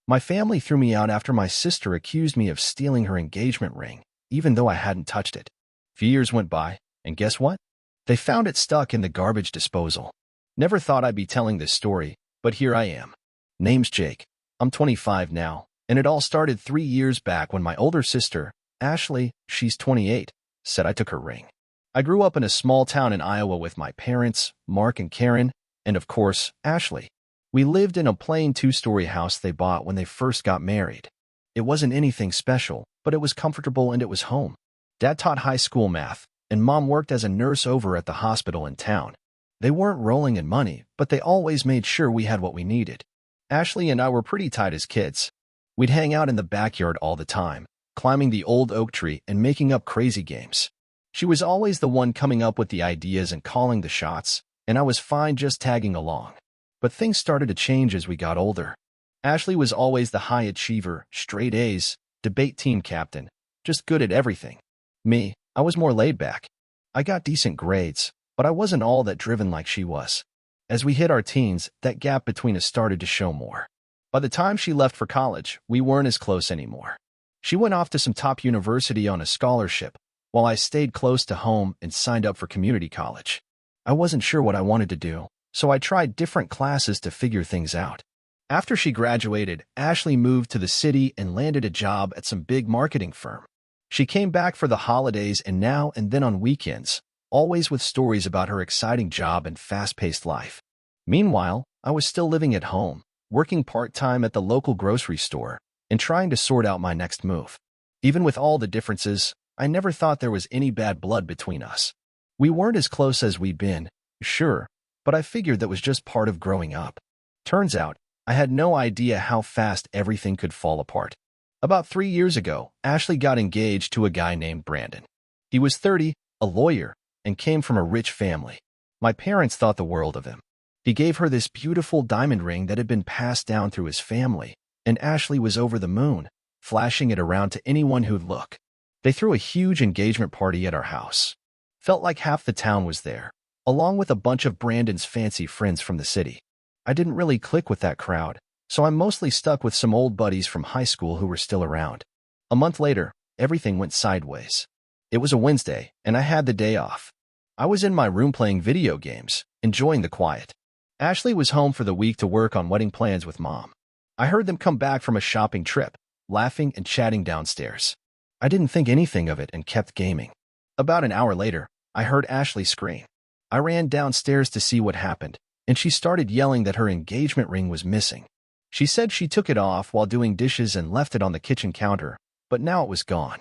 My family threw me out after my sister accused me of stealing her engagement ring, even though I hadn't touched it. A few years went by, and guess what? They found it stuck in the garbage disposal. Never thought I'd be telling this story, but here I am. Name's Jake. I'm 25 now, and it all started 3 years back when my older sister, Ashley, she's 28, said I took her ring. I grew up in a small town in Iowa with my parents, Mark and Karen, and of course, Ashley. We lived in a plain 2-story house they bought when they first got married. It wasn't anything special, but it was comfortable and it was home. Dad taught high school math, and Mom worked as a nurse over at the hospital in town. They weren't rolling in money, but they always made sure we had what we needed. Ashley and I were pretty tight as kids. We'd hang out in the backyard all the time, climbing the old oak tree and making up crazy games. She was always the one coming up with the ideas and calling the shots, and I was fine just tagging along. But things started to change as we got older. Ashley was always the high achiever, straight A's, debate team captain, just good at everything. Me, I was more laid back. I got decent grades, but I wasn't all that driven like she was. As we hit our teens, that gap between us started to show more. By the time she left for college, we weren't as close anymore. She went off to some top university on a scholarship, while I stayed close to home and signed up for community college. I wasn't sure what I wanted to do, so I tried different classes to figure things out. After she graduated, Ashley moved to the city and landed a job at some big marketing firm. She came back for the holidays and now and then on weekends, always with stories about her exciting job and fast-paced life. Meanwhile, I was still living at home, working part-time at the local grocery store, and trying to sort out my next move. Even with all the differences, I never thought there was any bad blood between us. We weren't as close as we'd been, sure, but I figured that was just part of growing up. Turns out, I had no idea how fast everything could fall apart. About 3 years ago, Ashley got engaged to a guy named Brandon. He was 30, a lawyer, and came from a rich family. My parents thought the world of him. He gave her this beautiful diamond ring that had been passed down through his family, and Ashley was over the moon, flashing it around to anyone who'd look. They threw a huge engagement party at our house. Felt like half the town was there, along with a bunch of Brandon's fancy friends from the city. I didn't really click with that crowd, so I'm mostly stuck with some old buddies from high school who were still around. A month later, everything went sideways. It was a Wednesday, and I had the day off. I was in my room playing video games, enjoying the quiet. Ashley was home for the week to work on wedding plans with Mom. I heard them come back from a shopping trip, laughing and chatting downstairs. I didn't think anything of it and kept gaming. About an hour later, I heard Ashley scream. I ran downstairs to see what happened, and she started yelling that her engagement ring was missing. She said she took it off while doing dishes and left it on the kitchen counter, but now it was gone.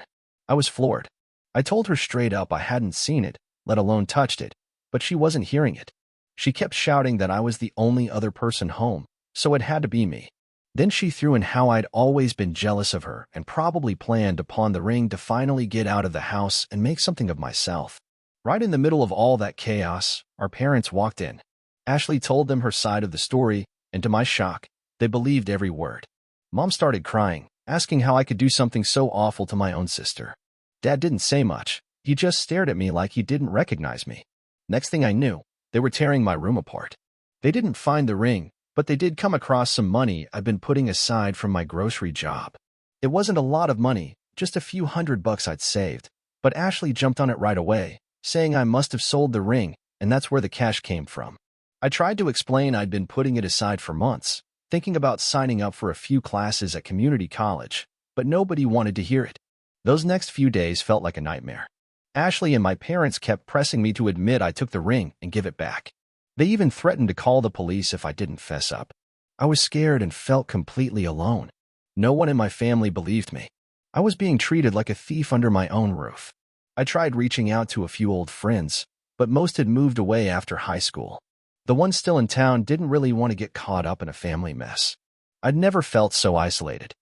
I was floored. I told her straight up I hadn't seen it, let alone touched it, but she wasn't hearing it. She kept shouting that I was the only other person home, so it had to be me. Then she threw in how I'd always been jealous of her and probably planned to pawn the ring to finally get out of the house and make something of myself. Right in the middle of all that chaos, our parents walked in. Ashley told them her side of the story, and to my shock, they believed every word. Mom started crying, asking how I could do something so awful to my own sister. Dad didn't say much. He just stared at me like he didn't recognize me. Next thing I knew, they were tearing my room apart. They didn't find the ring, but they did come across some money I'd been putting aside from my grocery job. It wasn't a lot of money, just a few $100 I'd saved, but Ashley jumped on it right away, saying I must have sold the ring, and that's where the cash came from. I tried to explain I'd been putting it aside for months, thinking about signing up for a few classes at community college, but nobody wanted to hear it. Those next few days felt like a nightmare. Ashley and my parents kept pressing me to admit I took the ring and give it back. They even threatened to call the police if I didn't fess up. I was scared and felt completely alone. No one in my family believed me. I was being treated like a thief under my own roof. I tried reaching out to a few old friends, but most had moved away after high school. The ones still in town didn't really want to get caught up in a family mess. I'd never felt so isolated.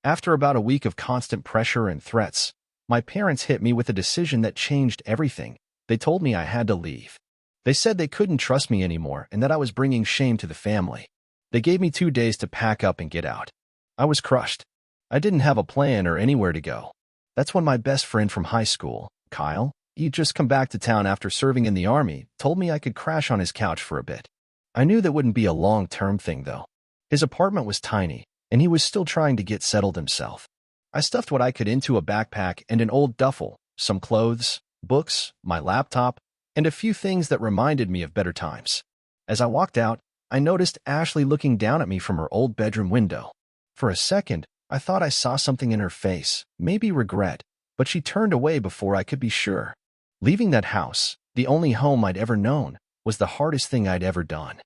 After about a week of constant pressure and threats, my parents hit me with a decision that changed everything. They told me I had to leave. They said they couldn't trust me anymore and that I was bringing shame to the family. They gave me 2 days to pack up and get out. I was crushed. I didn't have a plan or anywhere to go. That's when my best friend from high school, Kyle, he'd just come back to town after serving in the army, told me I could crash on his couch for a bit. I knew that wouldn't be a long-term thing, though. His apartment was tiny, and he was still trying to get settled himself. I stuffed what I could into a backpack and an old duffel, some clothes, books, my laptop, and a few things that reminded me of better times. As I walked out, I noticed Ashley looking down at me from her old bedroom window. For a second, I thought I saw something in her face, maybe regret, but she turned away before I could be sure. Leaving that house, the only home I'd ever known, was the hardest thing I'd ever done.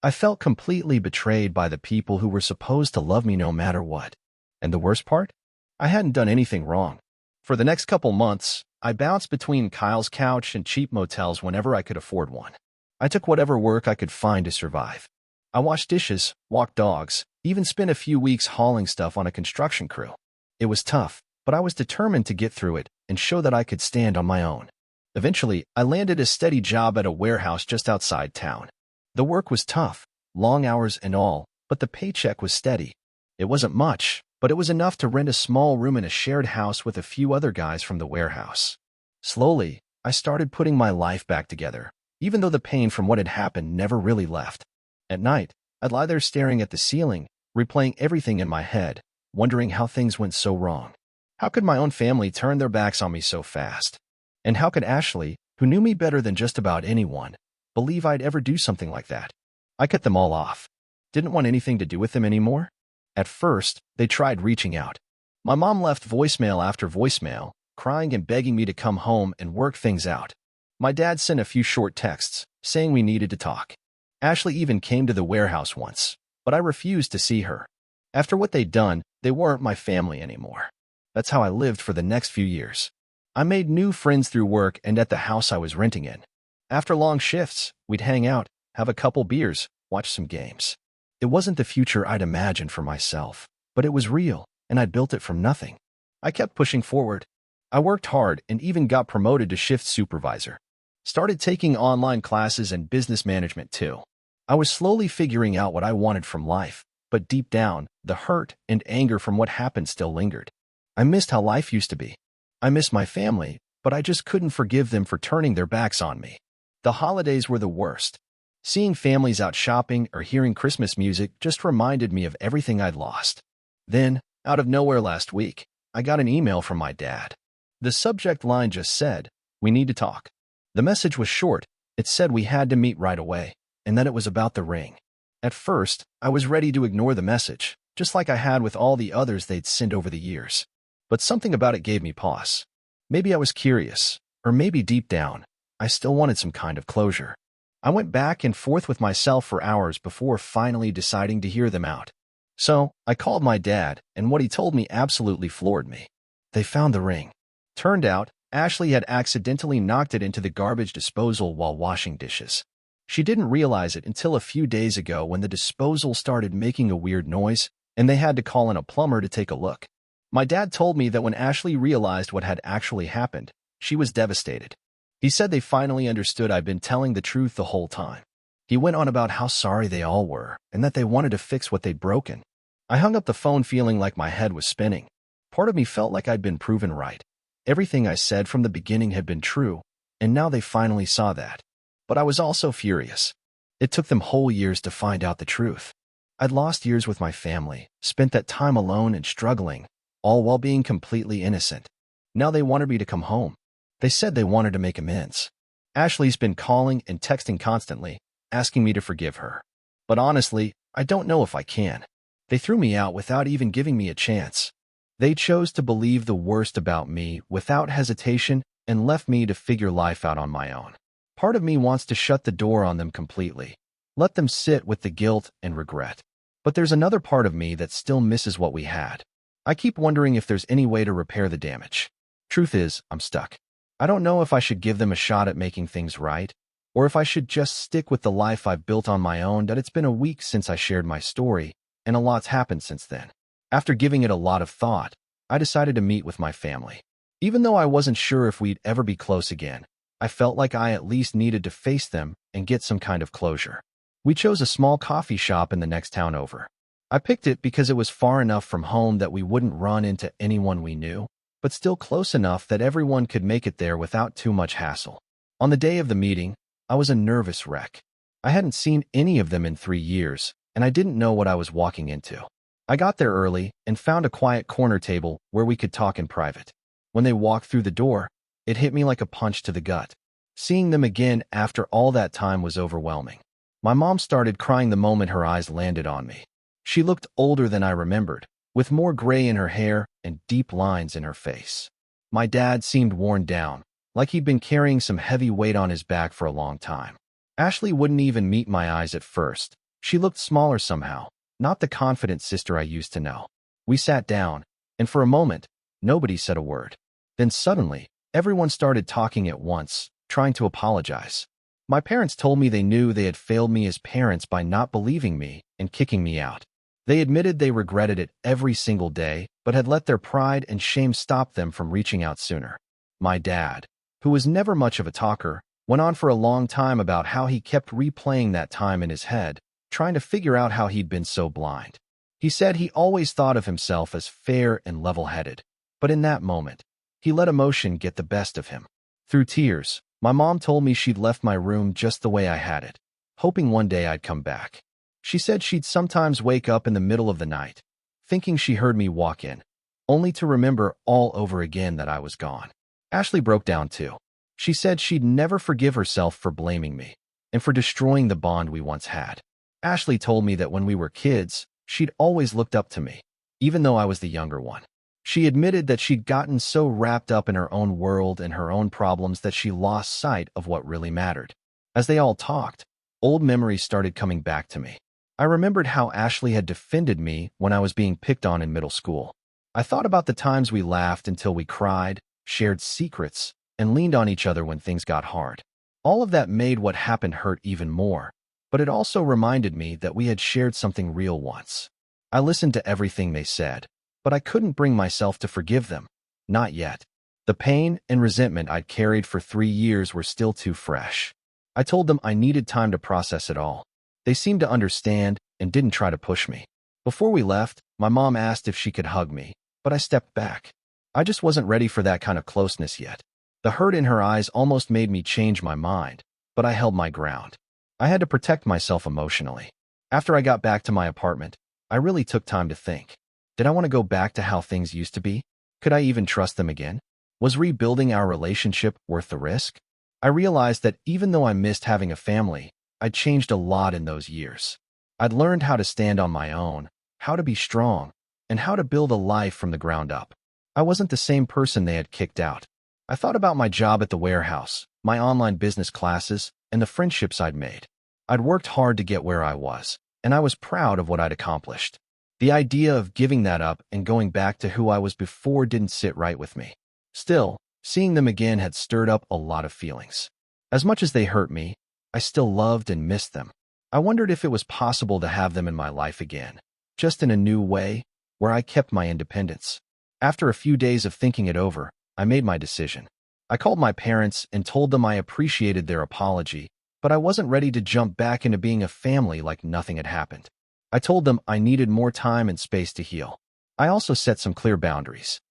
I felt completely betrayed by the people who were supposed to love me no matter what. And the worst part? I hadn't done anything wrong. For the next couple months, I bounced between Kyle's couch and cheap motels whenever I could afford one. I took whatever work I could find to survive. I washed dishes, walked dogs, even spent a few weeks hauling stuff on a construction crew. It was tough, but I was determined to get through it and show that I could stand on my own. Eventually, I landed a steady job at a warehouse just outside town. The work was tough, long hours and all, but the paycheck was steady. It wasn't much, but it was enough to rent a small room in a shared house with a few other guys from the warehouse. Slowly, I started putting my life back together, even though the pain from what had happened never really left. At night, I'd lie there staring at the ceiling, replaying everything in my head, wondering how things went so wrong. How could my own family turn their backs on me so fast? And how could Ashley, who knew me better than just about anyone, believe I'd ever do something like that? I cut them all off. Didn't want anything to do with them anymore. At first, they tried reaching out. My mom left voicemail after voicemail, crying and begging me to come home and work things out. My dad sent a few short texts, saying we needed to talk. Ashley even came to the warehouse once, but I refused to see her. After what they'd done, they weren't my family anymore. That's how I lived for the next few years. I made new friends through work and at the house I was renting in. After long shifts, we'd hang out, have a couple beers, watch some games. It wasn't the future I'd imagined for myself, but it was real, and I'd built it from nothing. I kept pushing forward. I worked hard and even got promoted to shift supervisor. Started taking online classes and business management too. I was slowly figuring out what I wanted from life, but deep down, the hurt and anger from what happened still lingered. I missed how life used to be. I missed my family, but I just couldn't forgive them for turning their backs on me. The holidays were the worst. Seeing families out shopping or hearing Christmas music just reminded me of everything I'd lost. Then, out of nowhere last week, I got an email from my dad. The subject line just said, "We need to talk." The message was short. It said we had to meet right away, and that it was about the ring. At first, I was ready to ignore the message, just like I had with all the others they'd sent over the years. But something about it gave me pause. Maybe I was curious, or maybe deep down, I still wanted some kind of closure. I went back and forth with myself for hours before finally deciding to hear them out. So, I called my dad, and what he told me absolutely floored me. They found the ring. Turned out, Ashley had accidentally knocked it into the garbage disposal while washing dishes. She didn't realize it until a few days ago when the disposal started making a weird noise, and they had to call in a plumber to take a look. My dad told me that when Ashley realized what had actually happened, she was devastated. He said they finally understood I'd been telling the truth the whole time. He went on about how sorry they all were and that they wanted to fix what they'd broken. I hung up the phone feeling like my head was spinning. Part of me felt like I'd been proven right. Everything I said from the beginning had been true, and now they finally saw that. But I was also furious. It took them whole years to find out the truth. I'd lost years with my family, spent that time alone and struggling, all while being completely innocent. Now they wanted me to come home. They said they wanted to make amends. Ashley's been calling and texting constantly, asking me to forgive her. But honestly, I don't know if I can. They threw me out without even giving me a chance. They chose to believe the worst about me without hesitation and left me to figure life out on my own. Part of me wants to shut the door on them completely, let them sit with the guilt and regret. But there's another part of me that still misses what we had. I keep wondering if there's any way to repair the damage. Truth is, I'm stuck. I don't know if I should give them a shot at making things right, or if I should just stick with the life I've built on my own. That it's been a week since I shared my story, and a lot's happened since then. After giving it a lot of thought, I decided to meet with my family. Even though I wasn't sure if we'd ever be close again, I felt like I at least needed to face them and get some kind of closure. We chose a small coffee shop in the next town over. I picked it because it was far enough from home that we wouldn't run into anyone we knew, but still close enough that everyone could make it there without too much hassle. On the day of the meeting, I was a nervous wreck. I hadn't seen any of them in 3 years, and I didn't know what I was walking into. I got there early and found a quiet corner table where we could talk in private. When they walked through the door, it hit me like a punch to the gut. Seeing them again after all that time was overwhelming. My mom started crying the moment her eyes landed on me. She looked older than I remembered, with more gray in her hair and deep lines in her face. My dad seemed worn down, like he'd been carrying some heavy weight on his back for a long time. Ashley wouldn't even meet my eyes at first. She looked smaller somehow, not the confident sister I used to know. We sat down, and for a moment, nobody said a word. Then suddenly, everyone started talking at once, trying to apologize. My parents told me they knew they had failed me as parents by not believing me and kicking me out. They admitted they regretted it every single day, but had let their pride and shame stop them from reaching out sooner. My dad, who was never much of a talker, went on for a long time about how he kept replaying that time in his head, trying to figure out how he'd been so blind. He said he always thought of himself as fair and level-headed, but in that moment, he let emotion get the best of him. Through tears, my mom told me she'd left my room just the way I had it, hoping one day I'd come back. She said she'd sometimes wake up in the middle of the night, thinking she heard me walk in, only to remember all over again that I was gone. Ashley broke down too. She said she'd never forgive herself for blaming me and for destroying the bond we once had. Ashley told me that when we were kids, she'd always looked up to me, even though I was the younger one. She admitted that she'd gotten so wrapped up in her own world and her own problems that she lost sight of what really mattered. As they all talked, old memories started coming back to me. I remembered how Ashley had defended me when I was being picked on in middle school. I thought about the times we laughed until we cried, shared secrets, and leaned on each other when things got hard. All of that made what happened hurt even more, but it also reminded me that we had shared something real once. I listened to everything they said, but I couldn't bring myself to forgive them. Not yet. The pain and resentment I'd carried for 3 years were still too fresh. I told them I needed time to process it all. They seemed to understand and didn't try to push me. Before we left, my mom asked if she could hug me, but I stepped back. I just wasn't ready for that kind of closeness yet. The hurt in her eyes almost made me change my mind, but I held my ground. I had to protect myself emotionally. After I got back to my apartment, I really took time to think. Did I want to go back to how things used to be? Could I even trust them again? Was rebuilding our relationship worth the risk? I realized that even though I missed having a family, I'd changed a lot in those years. I'd learned how to stand on my own, how to be strong, and how to build a life from the ground up. I wasn't the same person they had kicked out. I thought about my job at the warehouse, my online business classes, and the friendships I'd made. I'd worked hard to get where I was, and I was proud of what I'd accomplished. The idea of giving that up and going back to who I was before didn't sit right with me. Still, seeing them again had stirred up a lot of feelings. As much as they hurt me, I still loved and missed them. I wondered if it was possible to have them in my life again, just in a new way, where I kept my independence. After a few days of thinking it over, I made my decision. I called my parents and told them I appreciated their apology, but I wasn't ready to jump back into being a family like nothing had happened. I told them I needed more time and space to heal. I also set some clear boundaries.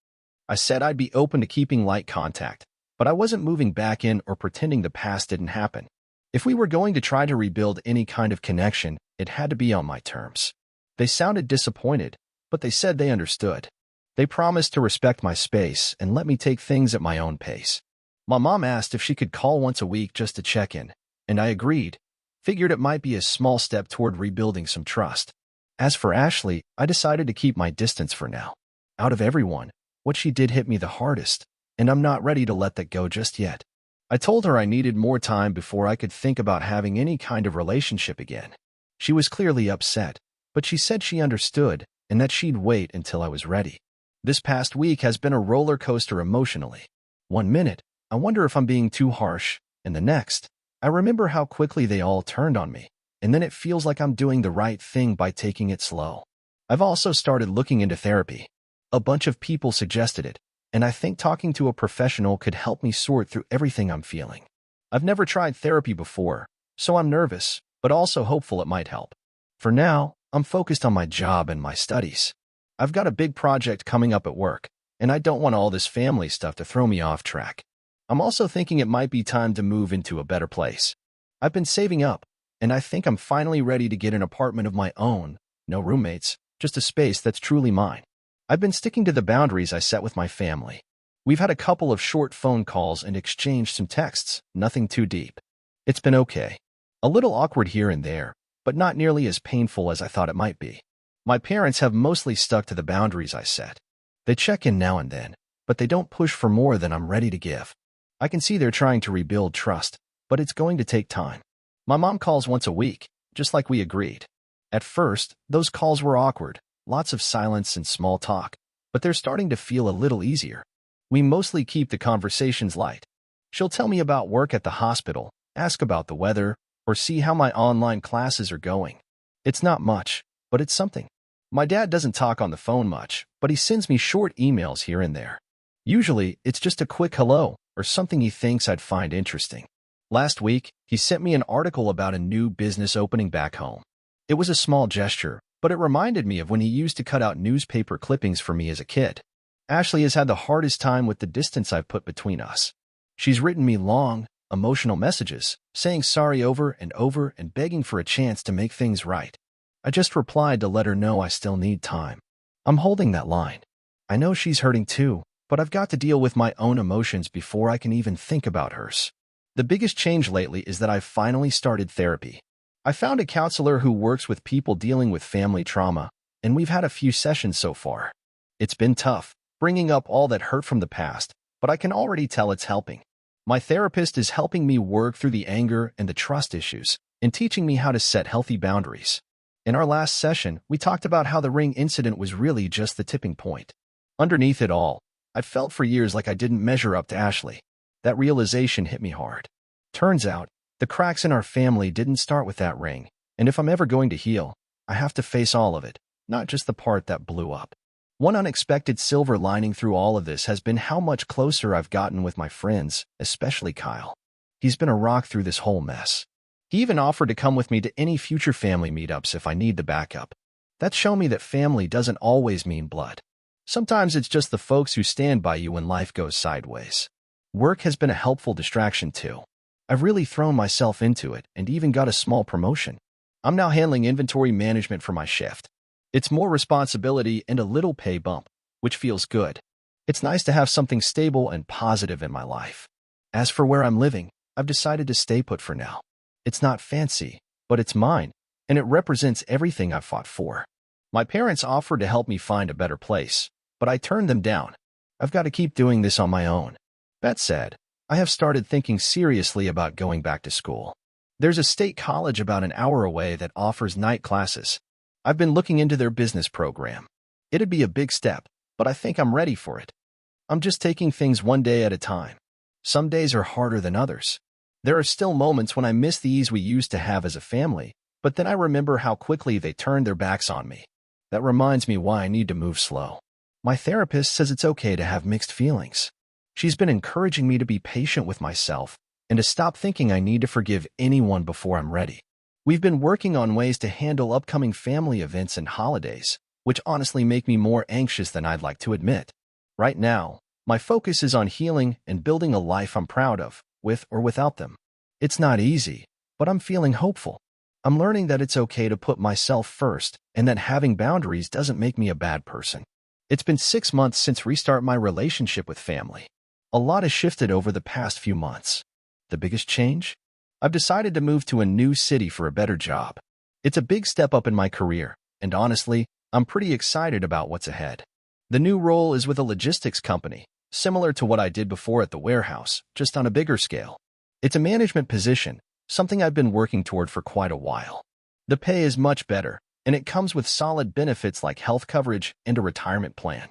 I said I'd be open to keeping light contact, but I wasn't moving back in or pretending the past didn't happen. If we were going to try to rebuild any kind of connection, it had to be on my terms. They sounded disappointed, but they said they understood. They promised to respect my space and let me take things at my own pace. My mom asked if she could call once a week just to check in, and I agreed, figured it might be a small step toward rebuilding some trust. As for Ashley, I decided to keep my distance for now. Out of everyone, what she did hit me the hardest, and I'm not ready to let that go just yet. I told her I needed more time before I could think about having any kind of relationship again. She was clearly upset, but she said she understood and that she'd wait until I was ready. This past week has been a roller coaster emotionally. One minute, I wonder if I'm being too harsh, and the next, I remember how quickly they all turned on me, and then it feels like I'm doing the right thing by taking it slow. I've also started looking into therapy. A bunch of people suggested it, and I think talking to a professional could help me sort through everything I'm feeling. I've never tried therapy before, so I'm nervous, but also hopeful it might help. For now, I'm focused on my job and my studies. I've got a big project coming up at work, and I don't want all this family stuff to throw me off track. I'm also thinking it might be time to move into a better place. I've been saving up, and I think I'm finally ready to get an apartment of my own, no roommates, just a space that's truly mine. I've been sticking to the boundaries I set with my family. We've had a couple of short phone calls and exchanged some texts, nothing too deep. It's been okay. A little awkward here and there, but not nearly as painful as I thought it might be. My parents have mostly stuck to the boundaries I set. They check in now and then, but they don't push for more than I'm ready to give. I can see they're trying to rebuild trust, but it's going to take time. My mom calls once a week, just like we agreed. At first, those calls were awkward, lots of silence and small talk, but they're starting to feel a little easier. We mostly keep the conversations light. She'll tell me about work at the hospital, ask about the weather, or see how my online classes are going. It's not much, but it's something. My dad doesn't talk on the phone much, but he sends me short emails here and there. Usually, it's just a quick hello or something he thinks I'd find interesting. Last week, he sent me an article about a new business opening back home. It was a small gesture, but it reminded me of when he used to cut out newspaper clippings for me as a kid. Ashley has had the hardest time with the distance I've put between us. She's written me long, emotional messages, saying sorry over and begging for a chance to make things right. I just replied to let her know I still need time. I'm holding that line. I know she's hurting too, but I've got to deal with my own emotions before I can even think about hers. The biggest change lately is that I've finally started therapy. I found a counselor who works with people dealing with family trauma, and we've had a few sessions so far. It's been tough, bringing up all that hurt from the past, but I can already tell it's helping. My therapist is helping me work through the anger and the trust issues, and teaching me how to set healthy boundaries. In our last session, we talked about how the ring incident was really just the tipping point. Underneath it all, I'd felt for years like I didn't measure up to Ashley. That realization hit me hard. Turns out, the cracks in our family didn't start with that ring, and if I'm ever going to heal, I have to face all of it, not just the part that blew up. One unexpected silver lining through all of this has been how much closer I've gotten with my friends, especially Kyle. He's been a rock through this whole mess. He even offered to come with me to any future family meetups if I need the backup. That's shown me that family doesn't always mean blood. Sometimes it's just the folks who stand by you when life goes sideways. Work has been a helpful distraction too. I've really thrown myself into it and even got a small promotion. I'm now handling inventory management for my shift. It's more responsibility and a little pay bump, which feels good. It's nice to have something stable and positive in my life. As for where I'm living, I've decided to stay put for now. It's not fancy, but it's mine, and it represents everything I've fought for. My parents offered to help me find a better place, but I turned them down. I've got to keep doing this on my own. That said, I have started thinking seriously about going back to school. There's a state college about an hour away that offers night classes. I've been looking into their business program. It'd be a big step, but I think I'm ready for it. I'm just taking things one day at a time. Some days are harder than others. There are still moments when I miss the ease we used to have as a family, but then I remember how quickly they turned their backs on me. That reminds me why I need to move slow. My therapist says it's okay to have mixed feelings. She's been encouraging me to be patient with myself and to stop thinking I need to forgive anyone before I'm ready. We've been working on ways to handle upcoming family events and holidays, which honestly make me more anxious than I'd like to admit. Right now, my focus is on healing and building a life I'm proud of, with or without them. It's not easy, but I'm feeling hopeful. I'm learning that it's okay to put myself first and that having boundaries doesn't make me a bad person. It's been 6 months since restart my relationship with family. A lot has shifted over the past few months. The biggest change? I've decided to move to a new city for a better job. It's a big step up in my career, and honestly, I'm pretty excited about what's ahead. The new role is with a logistics company, similar to what I did before at the warehouse, just on a bigger scale. It's a management position, something I've been working toward for quite a while. The pay is much better, and it comes with solid benefits like health coverage and a retirement plan.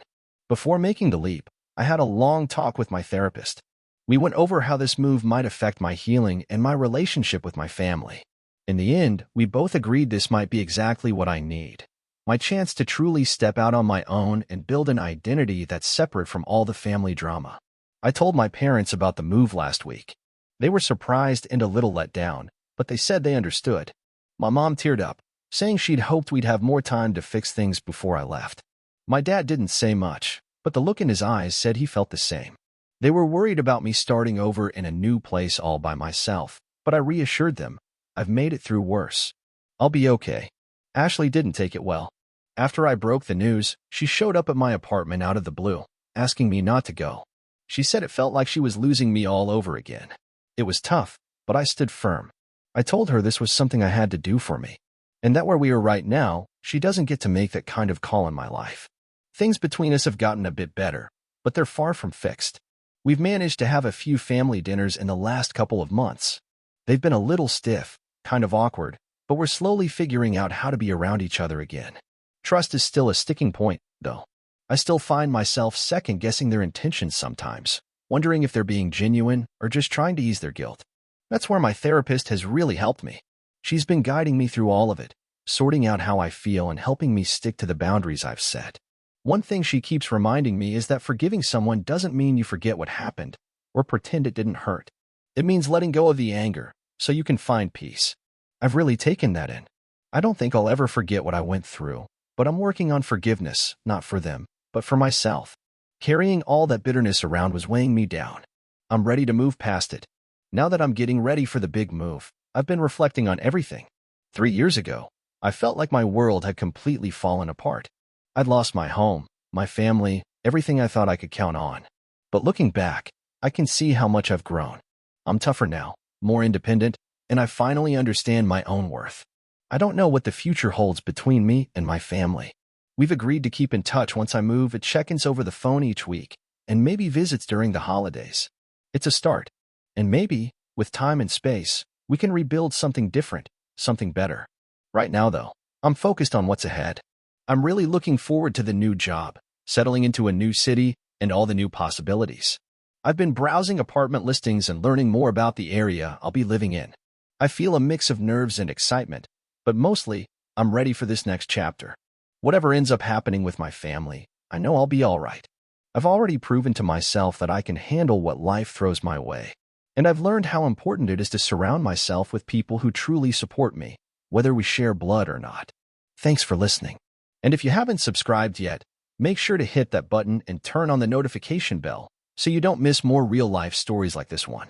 Before making the leap, I had a long talk with my therapist. We went over how this move might affect my healing and my relationship with my family. In the end, we both agreed this might be exactly what I need. My chance to truly step out on my own and build an identity that's separate from all the family drama. I told my parents about the move last week. They were surprised and a little let down, but they said they understood. My mom teared up, saying she'd hoped we'd have more time to fix things before I left. My dad didn't say much, but the look in his eyes said he felt the same. They were worried about me starting over in a new place all by myself, but I reassured them, I've made it through worse. I'll be okay. Ashley didn't take it well. After I broke the news, she showed up at my apartment out of the blue, asking me not to go. She said it felt like she was losing me all over again. It was tough, but I stood firm. I told her this was something I had to do for me, and that where we are right now, she doesn't get to make that kind of call in my life. Things between us have gotten a bit better, but they're far from fixed. We've managed to have a few family dinners in the last couple of months. They've been a little stiff, kind of awkward, but we're slowly figuring out how to be around each other again. Trust is still a sticking point, though. I still find myself second-guessing their intentions sometimes, wondering if they're being genuine or just trying to ease their guilt. That's where my therapist has really helped me. She's been guiding me through all of it, sorting out how I feel and helping me stick to the boundaries I've set. One thing she keeps reminding me is that forgiving someone doesn't mean you forget what happened or pretend it didn't hurt. It means letting go of the anger so you can find peace. I've really taken that in. I don't think I'll ever forget what I went through, but I'm working on forgiveness, not for them, but for myself. Carrying all that bitterness around was weighing me down. I'm ready to move past it. Now that I'm getting ready for the big move, I've been reflecting on everything. 3 years ago, I felt like my world had completely fallen apart. I'd lost my home, my family, everything I thought I could count on. But looking back, I can see how much I've grown. I'm tougher now, more independent, and I finally understand my own worth. I don't know what the future holds between me and my family. We've agreed to keep in touch once I move at check-ins over the phone each week, and maybe visits during the holidays. It's a start. And maybe, with time and space, we can rebuild something different, something better. Right now, though, I'm focused on what's ahead. I'm really looking forward to the new job, settling into a new city, and all the new possibilities. I've been browsing apartment listings and learning more about the area I'll be living in. I feel a mix of nerves and excitement, but mostly, I'm ready for this next chapter. Whatever ends up happening with my family, I know I'll be all right. I've already proven to myself that I can handle what life throws my way. And I've learned how important it is to surround myself with people who truly support me, whether we share blood or not. Thanks for listening. And if you haven't subscribed yet, make sure to hit that button and turn on the notification bell so you don't miss more real-life stories like this one.